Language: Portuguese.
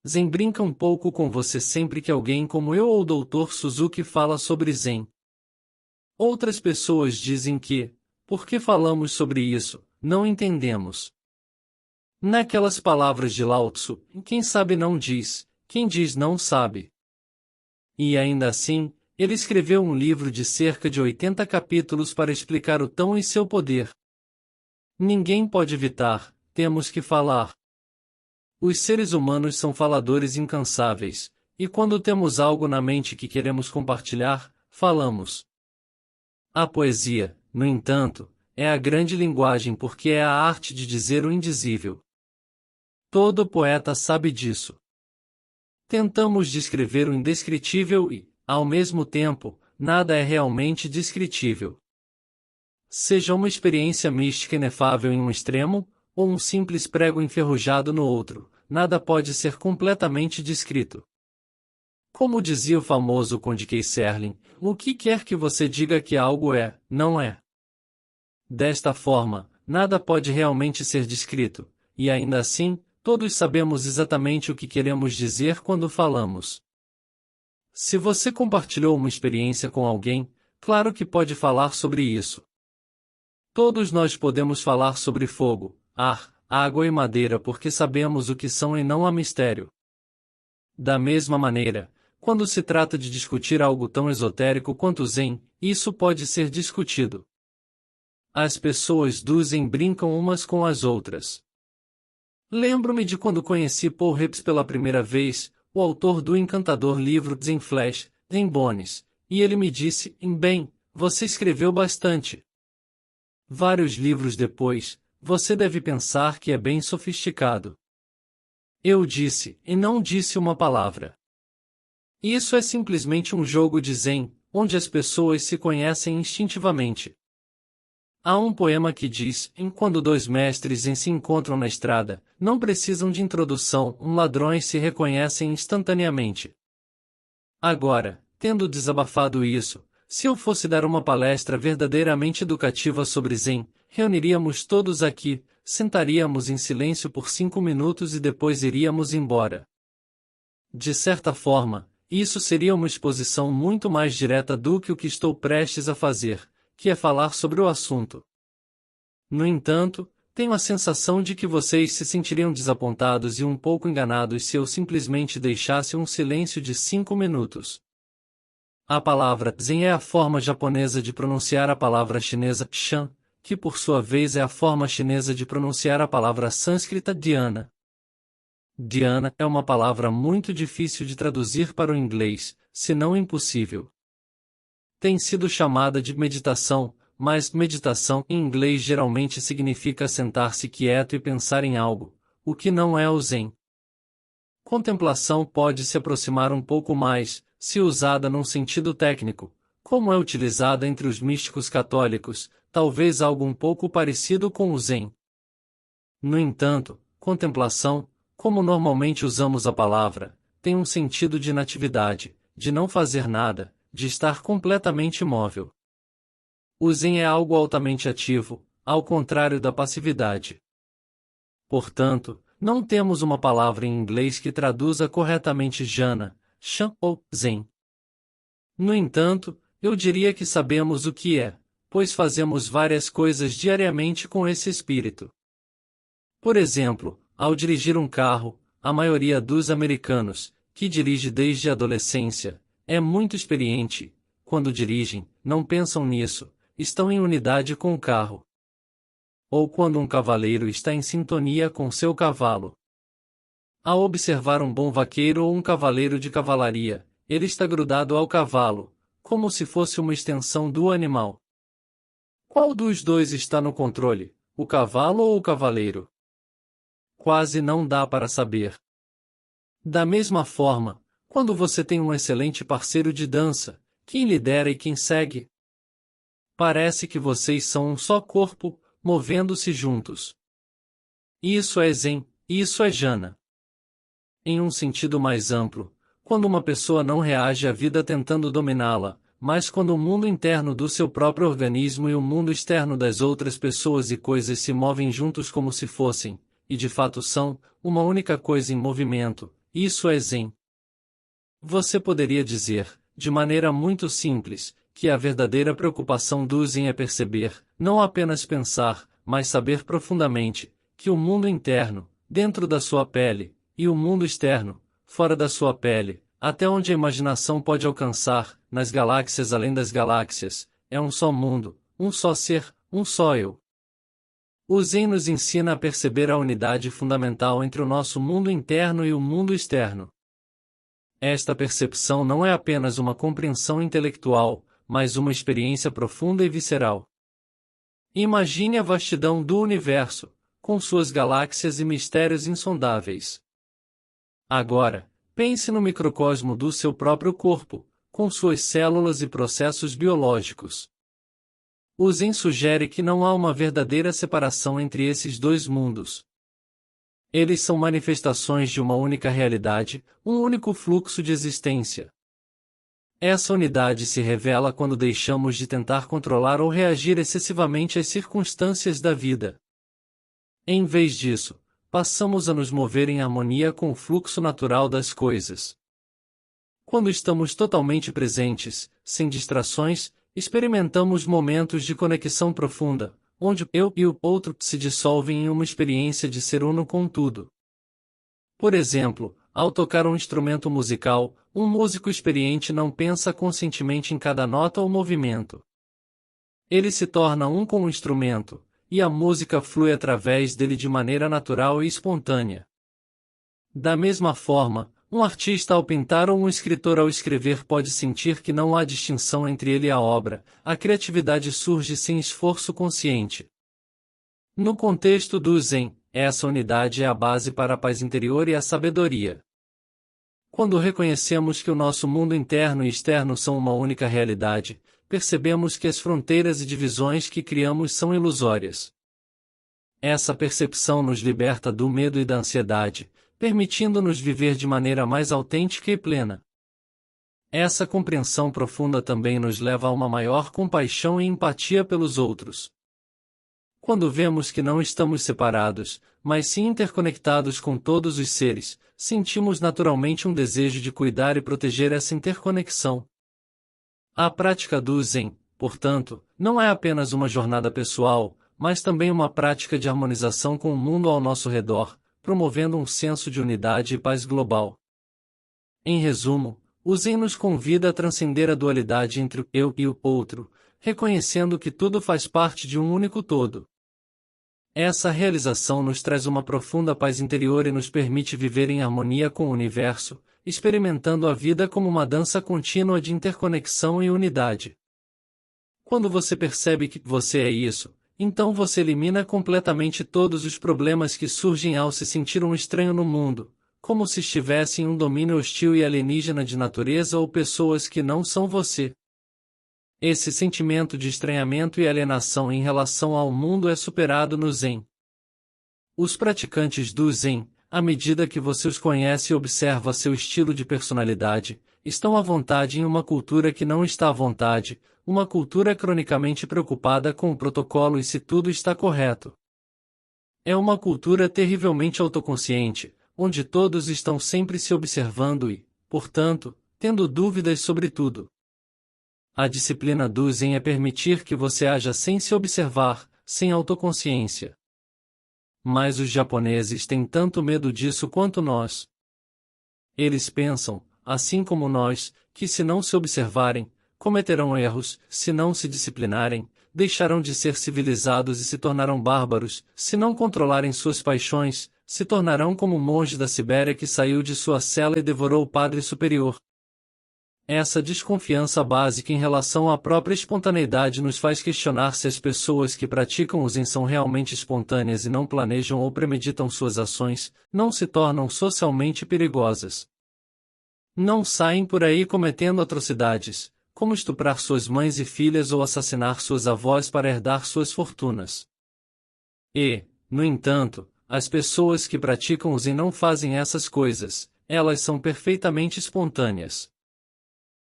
Zen brinca um pouco com você sempre que alguém como eu ou o Dr. Suzuki fala sobre Zen. Outras pessoas dizem que, por que falamos sobre isso, não entendemos. Naquelas palavras de Lao Tzu, quem sabe não diz, quem diz não sabe. E ainda assim, ele escreveu um livro de cerca de 80 capítulos para explicar o Tão e seu poder. Ninguém pode evitar, temos que falar. Os seres humanos são faladores incansáveis, e quando temos algo na mente que queremos compartilhar, falamos. A poesia, no entanto, é a grande linguagem porque é a arte de dizer o indizível. Todo poeta sabe disso. Tentamos descrever o indescritível e, ao mesmo tempo, nada é realmente descritível. Seja uma experiência mística inefável em um extremo, ou um simples prego enferrujado no outro, nada pode ser completamente descrito. Como dizia o famoso Conde Serling, o que quer que você diga que algo é, não é. Desta forma, nada pode realmente ser descrito, e ainda assim, todos sabemos exatamente o que queremos dizer quando falamos. Se você compartilhou uma experiência com alguém, claro que pode falar sobre isso. Todos nós podemos falar sobre fogo, ar, água e madeira porque sabemos o que são e não há mistério. Da mesma maneira, quando se trata de discutir algo tão esotérico quanto o Zen, isso pode ser discutido. As pessoas do Zen brincam umas com as outras. Lembro-me de quando conheci Paul Reps pela primeira vez, o autor do encantador livro Zen Flash, Zen Bones, e ele me disse, bem, você escreveu bastante. Vários livros depois, você deve pensar que é bem sofisticado. Eu disse, e não disse uma palavra. Isso é simplesmente um jogo de Zen, onde as pessoas se conhecem instintivamente. Há um poema que diz, quando dois mestres se encontram na estrada, não precisam de introdução, ladrões se reconhecem instantaneamente. Agora, tendo desabafado isso, se eu fosse dar uma palestra verdadeiramente educativa sobre Zen, reuniríamos todos aqui, sentaríamos em silêncio por 5 minutos e depois iríamos embora. De certa forma, isso seria uma exposição muito mais direta do que o que estou prestes a fazer, que é falar sobre o assunto. No entanto, tenho a sensação de que vocês se sentiriam desapontados e um pouco enganados se eu simplesmente deixasse um silêncio de 5 minutos. A palavra Zen é a forma japonesa de pronunciar a palavra chinesa Shan, que por sua vez é a forma chinesa de pronunciar a palavra sânscrita Dhyana. Dhyana é uma palavra muito difícil de traduzir para o inglês, se não impossível. Tem sido chamada de meditação, mas meditação em inglês geralmente significa sentar-se quieto e pensar em algo, o que não é o Zen. Contemplação pode se aproximar um pouco mais, se usada num sentido técnico, como é utilizada entre os místicos católicos, talvez algo um pouco parecido com o Zen. No entanto, contemplação, como normalmente usamos a palavra, tem um sentido de inatividade, de não fazer nada, de estar completamente imóvel. O Zen é algo altamente ativo, ao contrário da passividade. Portanto, não temos uma palavra em inglês que traduza corretamente jhana, shan ou Zen. No entanto, eu diria que sabemos o que é, pois fazemos várias coisas diariamente com esse espírito. Por exemplo, ao dirigir um carro, a maioria dos americanos, que dirige desde a adolescência, é muito experiente. Quando dirigem, não pensam nisso, estão em unidade com o carro. Ou quando um cavaleiro está em sintonia com seu cavalo. Ao observar um bom vaqueiro ou um cavaleiro de cavalaria, ele está grudado ao cavalo, como se fosse uma extensão do animal. Qual dos dois está no controle, o cavalo ou o cavaleiro? Quase não dá para saber. Da mesma forma, quando você tem um excelente parceiro de dança, quem lidera e quem segue? Parece que vocês são um só corpo, movendo-se juntos. Isso é Zen, isso é jhana. Em um sentido mais amplo, quando uma pessoa não reage à vida tentando dominá-la, mas quando o mundo interno do seu próprio organismo e o mundo externo das outras pessoas e coisas se movem juntos como se fossem, e de fato são, uma única coisa em movimento, isso é Zen. Você poderia dizer, de maneira muito simples, que a verdadeira preocupação do Zen é perceber, não apenas pensar, mas saber profundamente, que o mundo interno, dentro da sua pele, e o mundo externo, fora da sua pele, até onde a imaginação pode alcançar, nas galáxias além das galáxias, é um só mundo, um só ser, um só eu. O Zen nos ensina a perceber a unidade fundamental entre o nosso mundo interno e o mundo externo. Esta percepção não é apenas uma compreensão intelectual, mas uma experiência profunda e visceral. Imagine a vastidão do universo, com suas galáxias e mistérios insondáveis. Agora, pense no microcosmo do seu próprio corpo, com suas células e processos biológicos. O Zen sugere que não há uma verdadeira separação entre esses dois mundos. Eles são manifestações de uma única realidade, um único fluxo de existência. Essa unidade se revela quando deixamos de tentar controlar ou reagir excessivamente às circunstâncias da vida. Em vez disso, passamos a nos mover em harmonia com o fluxo natural das coisas. Quando estamos totalmente presentes, sem distrações, experimentamos momentos de conexão profunda, onde eu e o outro se dissolvem em uma experiência de ser uno com tudo. Por exemplo, ao tocar um instrumento musical, um músico experiente não pensa conscientemente em cada nota ou movimento. Ele se torna um com o instrumento, e a música flui através dele de maneira natural e espontânea. Da mesma forma, um artista ao pintar ou um escritor ao escrever pode sentir que não há distinção entre ele e a obra, a criatividade surge sem esforço consciente. No contexto do Zen, essa unidade é a base para a paz interior e a sabedoria. Quando reconhecemos que o nosso mundo interno e externo são uma única realidade, percebemos que as fronteiras e divisões que criamos são ilusórias. Essa percepção nos liberta do medo e da ansiedade, permitindo-nos viver de maneira mais autêntica e plena. Essa compreensão profunda também nos leva a uma maior compaixão e empatia pelos outros. Quando vemos que não estamos separados, mas sim interconectados com todos os seres, sentimos naturalmente um desejo de cuidar e proteger essa interconexão. A prática do Zen, portanto, não é apenas uma jornada pessoal, mas também uma prática de harmonização com o mundo ao nosso redor, promovendo um senso de unidade e paz global. Em resumo, o Zen nos convida a transcender a dualidade entre o eu e o outro, reconhecendo que tudo faz parte de um único todo. Essa realização nos traz uma profunda paz interior e nos permite viver em harmonia com o universo, experimentando a vida como uma dança contínua de interconexão e unidade. Quando você percebe que você é isso, então você elimina completamente todos os problemas que surgem ao se sentir um estranho no mundo, como se estivesse em um domínio hostil e alienígena de natureza ou pessoas que não são você. Esse sentimento de estranhamento e alienação em relação ao mundo é superado no Zen. Os praticantes do Zen, à medida que você os conhece e observa seu estilo de personalidade, estão à vontade em uma cultura que não está à vontade, uma cultura cronicamente preocupada com o protocolo e se tudo está correto. É uma cultura terrivelmente autoconsciente, onde todos estão sempre se observando e, portanto, tendo dúvidas sobre tudo. A disciplina do Zen é permitir que você haja sem se observar, sem autoconsciência. Mas os japoneses têm tanto medo disso quanto nós. Eles pensam, assim como nós, que se não se observarem, cometerão erros, se não se disciplinarem, deixarão de ser civilizados e se tornarão bárbaros, se não controlarem suas paixões, se tornarão como o monge da Sibéria que saiu de sua cela e devorou o Padre Superior. Essa desconfiança básica em relação à própria espontaneidade nos faz questionar se as pessoas que praticam o Zen são realmente espontâneas e não planejam ou premeditam suas ações, não se tornam socialmente perigosas. Não saem por aí cometendo atrocidades, como estuprar suas mães e filhas ou assassinar suas avós para herdar suas fortunas. E, no entanto, as pessoas que praticam o Zen não fazem essas coisas, elas são perfeitamente espontâneas.